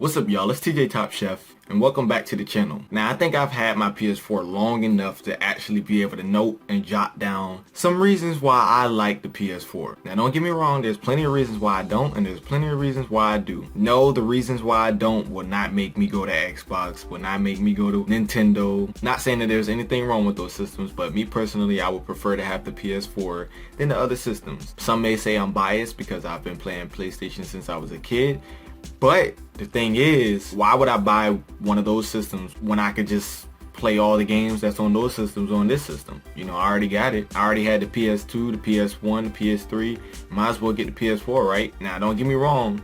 What's up, y'all? It's C.H.E.F. and welcome back to the channel. Now, I think I've had my PS4 long enough to actually be able to note and jot down some reasons why I like the PS4. Now, don't get me wrong, there's plenty of reasons why I don't, and there's plenty of reasons why I do. No, the reasons why I don't will not make me go to Xbox, will not make me go to Nintendo. Not saying that there's anything wrong with those systems, but me personally, I would prefer to have the PS4 than the other systems. Some may say I'm biased because I've been playing PlayStation since I was a kid. But the thing is, why would I buy one of those systems when I could just play all the games that's on those systems on this system? You know, I already got it. I already had the PS2, the PS1, the PS3. Might as well get the PS4, right? Now, don't get me wrong.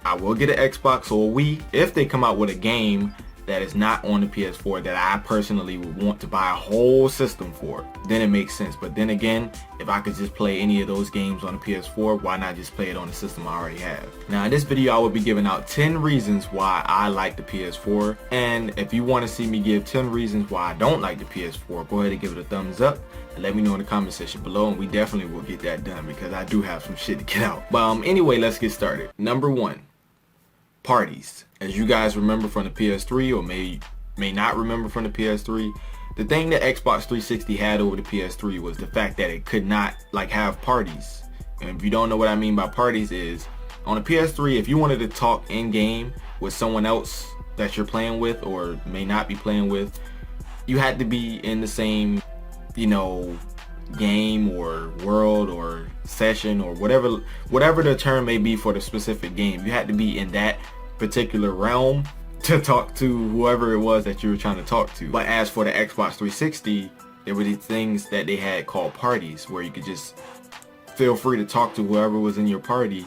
I will get an Xbox or a Wii if they come out with a game that is not on the PS4 that I personally would want to buy a whole system for. Then it makes sense. But then again, if I could just play any of those games on the PS4, why not just play it on the system I already have? Now, in this video, I will be giving out 10 reasons why I like the PS4. And if you want to see me give 10 reasons why I don't like the PS4, go ahead and give it a thumbs up and let me know in the comment section below, and we definitely will get that done because I do have some shit to get out. But anyway, let's get started. Number 1. Parties. As you guys remember from the PS3, or may not remember from the PS3, the thing that Xbox 360 had over the PS3 was the fact that it could not have parties. And if you don't know what I mean by parties, is on the PS3, if you wanted to talk in game with someone else that you're playing with or may not be playing with, you had to be in the same, game or world or session or whatever the term may be for the specific game. You had to be in that particular realm to talk to whoever it was that you were trying to talk to. But as for the Xbox 360, there were these things that they had called parties where you could just feel free to talk to whoever was in your party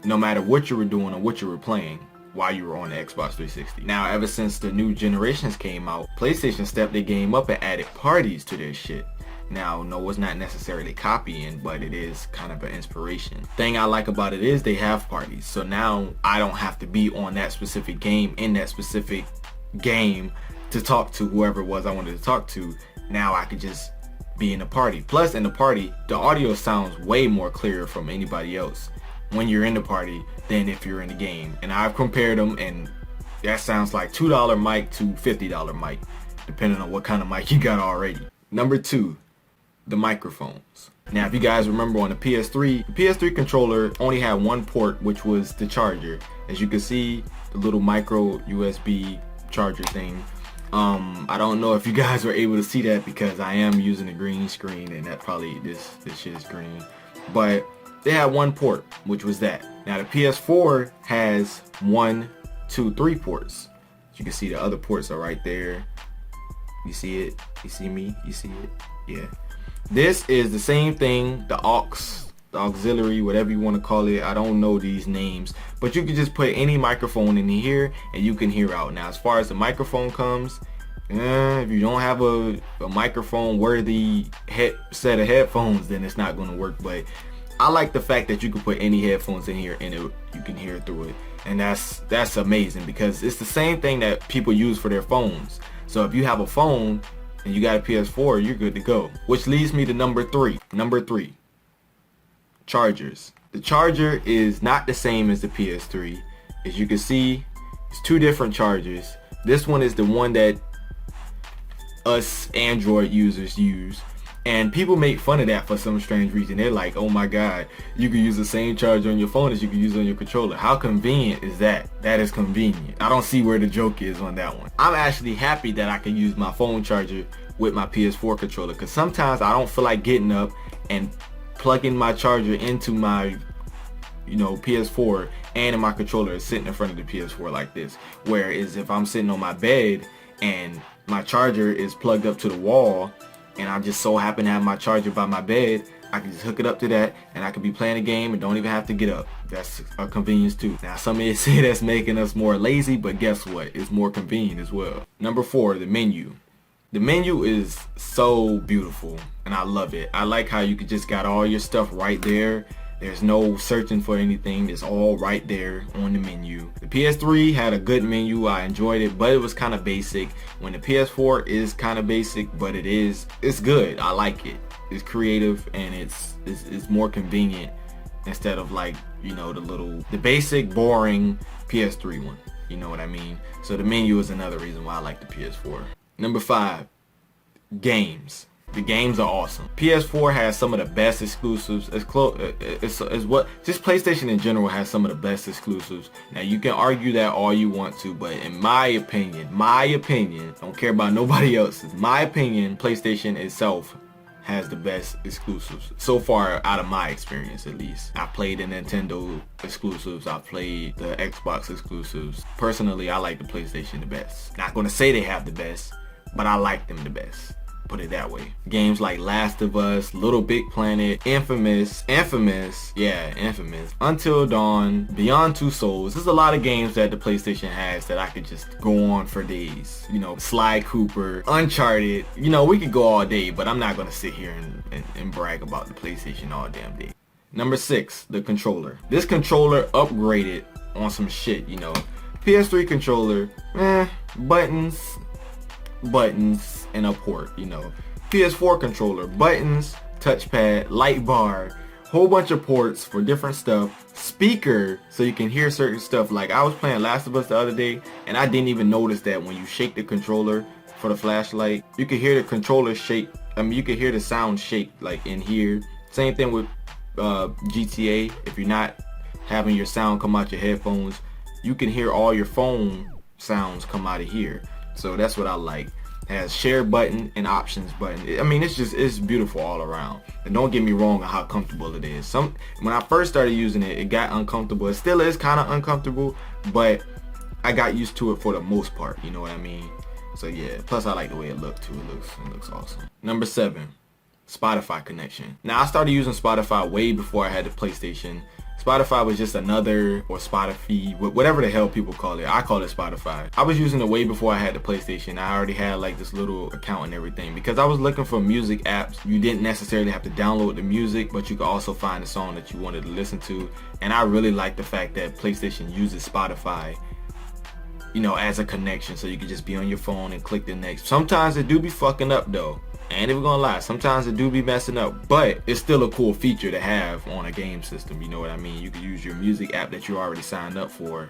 no matter what you were doing or what you were playing while you were on the Xbox 360. Now, ever since the new generations came out, PlayStation stepped their game up and added parties to their shit. Now, no, it's not necessarily copying, but it is kind of an inspiration. Thing I like about it is they have parties. So now I don't have to be on that specific game in that specific game to talk to whoever it was I wanted to talk to. Now I could just be in a party. Plus, in the party, the audio sounds way more clear from anybody else when you're in the party than if you're in the game. And I've compared them, and that sounds like $2 mic to $50 mic, depending on what kind of mic you got already. Number 2. The microphones. Now, if you guys remember on the PS3 controller only had one port, which was the charger. As you can see, the little micro USB charger thing. I don't know if you guys were able to see that because I am using a green screen, and that probably this shit is green. But they had one port, which was that. Now the PS4 has 1, 2, 3 ports. As you can see, the other ports are right there. You see it? You see me? You see it? Yeah. This is the same thing, the auxiliary, whatever you want to call it. I don't know these names, but you can just put any microphone in here and you can hear out. Now, as far as the microphone comes, if you don't have a microphone worthy set of headphones, then it's not going to work. But I like the fact that you can put any headphones in here and you can hear through it. And that's amazing because it's the same thing that people use for their phones. So if you have a phone and you got a PS4, you're good to go. Which leads me to number 3. Number 3. Chargers. The charger is not the same as the PS3. As you can see, it's 2 different chargers. This one is the one that us Android users use. And people make fun of that for some strange reason. They're like, oh my god, you can use the same charger on your phone as you can use on your controller. How convenient is that? That is convenient. I don't see where the joke is on that one. I'm actually happy that I can use my phone charger with my PS4 controller, because sometimes I don't feel like getting up and plugging my charger into my PS4 and in my controller is sitting in front of the PS4 like this. Whereas if I'm sitting on my bed and my charger is plugged up to the wall, and I just so happen to have my charger by my bed, I can just hook it up to that and I can be playing a game and don't even have to get up. That's a convenience too. Now, some may say that's making us more lazy, but guess what? It's more convenient as well. Number 4, the menu. The menu is so beautiful and I love it. I like how you could just got all your stuff right there. There's no searching for anything. It's all right there on the menu. The PS3 had a good menu. I enjoyed it, but it was kind of basic. When the PS4 is kind of basic, but it's good. I like it. It's creative and it's more convenient instead of the basic boring PS3 one. You know what I mean? So the menu is another reason why I like the PS4. Number 5, games. The games are awesome. PS4 has some of the best exclusives. Just PlayStation in general has some of the best exclusives. Now you can argue that all you want to, but in my opinion, don't care about nobody else's, my opinion, PlayStation itself has the best exclusives so far, out of my experience at least. I played the Nintendo exclusives, I played the Xbox exclusives. Personally, I like the PlayStation the best. Not gonna say they have the best, but I like them the best. Put it that way. Games like Last of Us, Little Big Planet, Infamous, Until Dawn, Beyond Two Souls. There's a lot of games that the PlayStation has that I could just go on for days. You know, Sly Cooper, Uncharted. You know, we could go all day, but I'm not gonna sit here and brag about the PlayStation all damn day. Number 6, the controller. This controller upgraded on some shit, you know. PS3 controller, buttons, and a port, you know. PS4 controller, buttons, touchpad, light bar, whole bunch of ports for different stuff, speaker so you can hear certain stuff. Like I was playing Last of Us the other day and I didn't even notice that when you shake the controller for the flashlight, you can hear the controller shake. I mean, you can hear the sound shake like in here. Same thing with GTA. If you're not having your sound come out your headphones, you can hear all your phone sounds come out of here. So that's what I like. It has share button and options button. I mean, it's beautiful all around. And don't get me wrong on how comfortable it is. When I first started using it, it got uncomfortable. It still is kind of uncomfortable, but I got used to it for the most part. You know what I mean? So yeah. Plus, I like the way it looked too. It looks awesome. Number 7, Spotify connection. Now, I started using Spotify way before I had the PlayStation. Spotify was just another, or Spotify, whatever the hell people call it. I call it Spotify. I was using it way before I had the PlayStation. I already had like this little account and everything because I was looking for music apps. You didn't necessarily have to download the music, but you could also find a song that you wanted to listen to. And I really like the fact that PlayStation uses Spotify, you know, as a connection, so you can just be on your phone and click the next. Sometimes it do be fucking up though. And if we're gonna lie, sometimes it do be messing up, but it's still a cool feature to have on a game system. You know what I mean? You can use your music app that you already signed up for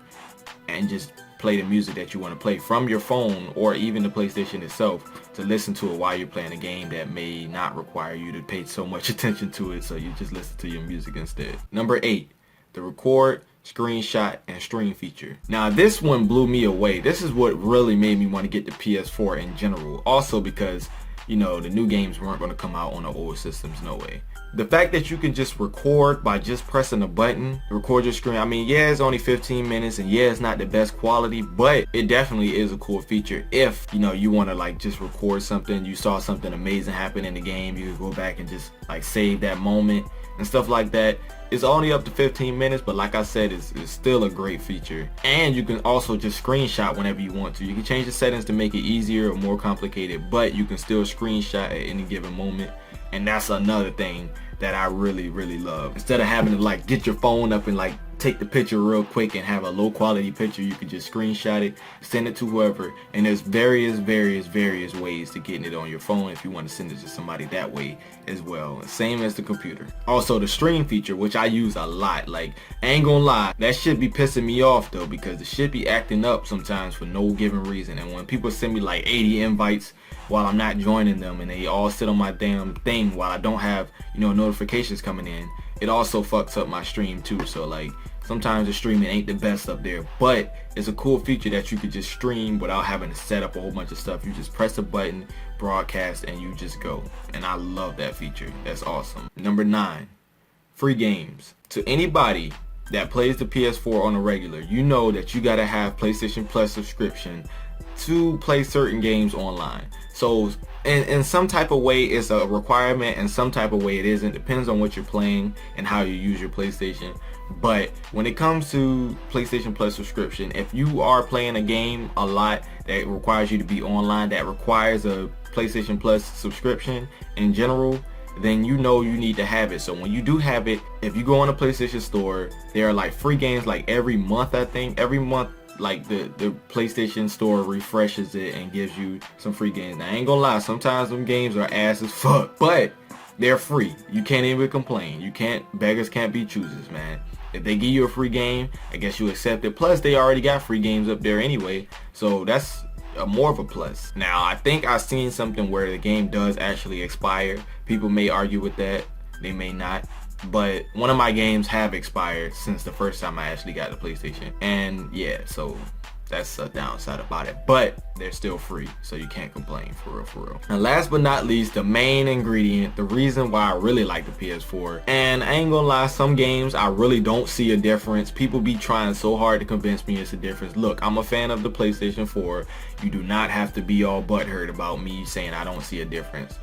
and just play the music that you want to play from your phone or even the PlayStation itself to listen to it while you're playing a game that may not require you to pay so much attention to it, so you just listen to your music instead. Number 8, the record, screenshot, and stream feature. Now this one blew me away. This is what really made me want to get the PS4 in general. Also because, you know, the new games weren't going to come out on the old systems, no way. The fact that you can just record by just pressing a button, record your screen. I mean, yeah, it's only 15 minutes and yeah, it's not the best quality, but it definitely is a cool feature. If, you know, you want to like just record something, you saw something amazing happen in the game, you can go back and just like save that moment and stuff like that. It's only up to 15 minutes, but like I said, it's still a great feature. And you can also just screenshot whenever you want to. You can change the settings to make it easier or more complicated, but you can still screenshot at any given moment. And that's another thing that I really, really love. Instead of having to like get your phone up and like take the picture real quick and have a low quality picture, you can just screenshot it, send it to whoever, and there's various ways to getting it on your phone if you want to send it to somebody that way as well. Same as the computer. Also the stream feature, which I use a lot. Like, I ain't gonna lie, that shit be pissing me off though, because the shit be acting up sometimes for no given reason. And when people send me like 80 invites while I'm not joining them and they all sit on my damn thing while I don't have, you know, notifications coming in, it also fucks up my stream too. So like, sometimes the streaming ain't the best up there, but it's a cool feature that you could just stream without having to set up a whole bunch of stuff. You just press a button, broadcast, and you just go. And I love that feature. That's awesome. Number 9, free games. To anybody that plays the PS4 on a regular, you know that you gotta have PlayStation Plus subscription to play certain games online. So in some type of way it's a requirement, and some type of way it isn't. Depends on what you're playing and how you use your PlayStation. But when it comes to PlayStation Plus subscription, if you are playing a game a lot that requires you to be online, that requires a PlayStation Plus subscription in general, then you know you need to have it. So when you do have it, if you go on the PlayStation Store, there are like free games like every month. I think every month, like the PlayStation Store refreshes it and gives you some free games. Now, I ain't gonna lie, sometimes them games are ass as fuck, but they're free. You can't even complain. Beggars can't be choosers, man. If they give you a free game, I guess you accept it. Plus, they already got free games up there anyway, so that's more of a plus. Now, I think I've seen something where the game does actually expire. People may argue with that. They may not. But one of my games have expired since the first time I actually got the PlayStation. And yeah, so that's a downside about it, but they're still free, so you can't complain, for real. And last but not least, the main ingredient, the reason why I really like the PS4, and I ain't gonna lie, some games I really don't see a difference. People be trying so hard to convince me it's a difference. Look, I'm a fan of the PlayStation 4. You do not have to be all butthurt about me saying I don't see a difference.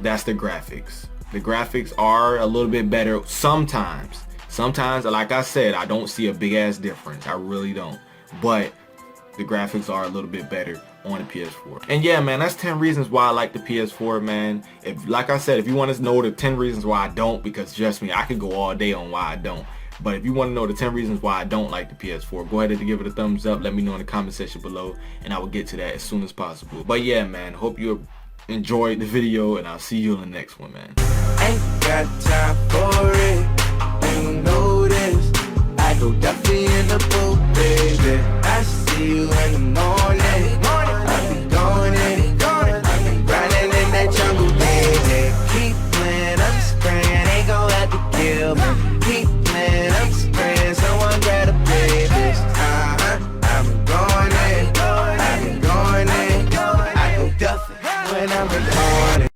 That's the graphics. The graphics are a little bit better sometimes. Sometimes, like I said, I don't see a big ass difference. I really don't. But the graphics are a little bit better on the PS4. And yeah, man, that's 10 reasons why I like the PS4, man. Like I said, if you want to know the 10 reasons why I don't, because trust me, I could go all day on why I don't. But if you want to know the 10 reasons why I don't like the PS4, go ahead and give it a thumbs up. Let me know in the comment section below, and I will get to that as soon as possible. But yeah, man, hope you enjoyed the video, and I'll see you in the next one, man. Ain't got time for it. You know this. I go duffy in the boat.